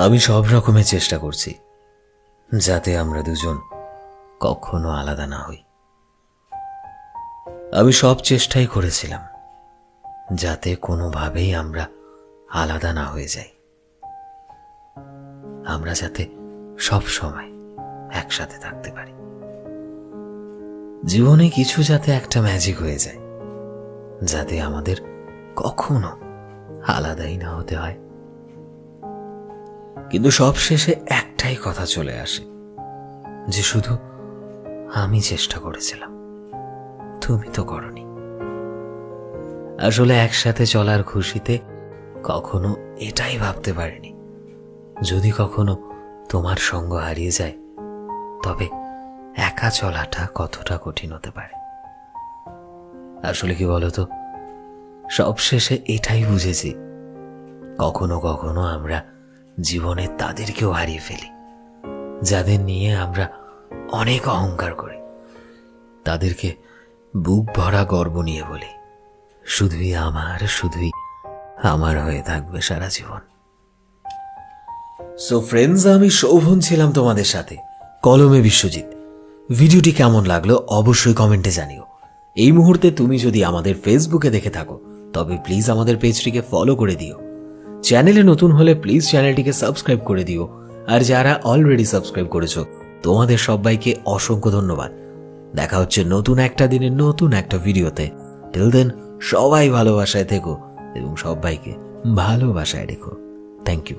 আমি সব রকমের চেষ্টা করছি যাতে আমরা দুজন কখনো আলাদা না হই। আমি সব চেষ্টাই করেছিলাম যাতে কোনোভাবেই আমরা আলাদা না হয়ে যাই, আমরা যাতে সব সময় একসাথে থাকতে পারি। জীবনে কিছু যাতে একটা ম্যাজিক হয়ে যায়, যাতে আমাদের কখনো আলাদাই না হতে হয়। কিন্তু সবশেষে একটাই কথা চলে আসে যে শুধু আমি চেষ্টা করেছিলাম, তুমি তো করনি। আসলে একসাথে চলার খুশিতে কখনো এটাই ভাবতে পারিনি, যদি কখনো তোমার সঙ্গ হারিয়ে যায় তবে একা চলাটা কতটা কঠিন হতে পারে। আসলে কি বলতো, সবশেষে এটাই বুঝেছি, কখনো কখনো আমরা জীবনে তাদেরকেও হারিয়ে ফেলি যাদের নিয়ে আমরা অনেক অহংকার করি, তাদেরকে বুক ভরা গর্ব নিয়ে বলি শুধুই আমার হয়ে থাকবে সারা জীবন। সো ফ্রেন্ডস, আমি শোভন ছিলাম তোমাদের সাথে, কলমে বিশ্বজিৎ। ভিডিওটি কেমন লাগলো অবশ্যই কমেন্টে জানিও। এই মুহূর্তে তুমি যদি আমাদের ফেসবুকে দেখে থাকো তবে প্লিজ আমাদের পেজটিকে ফলো করে দিও। চ্যানেলে নতুন হলে প্লিজ চ্যানেলটিকে সাবস্ক্রাইব করে দিও। আর যারা অলরেডি সাবস্ক্রাইব করেছো তোমাদের সবাইকে অসংখ্য ধন্যবাদ। দেখা হচ্ছে নতুন একটা দিনের নতুন একটা ভিডিওতে। টিল দেন সবাই ভালোবাসায় থেকো এবং সবাইকে ভালোবাসায় রেখো। Thank you.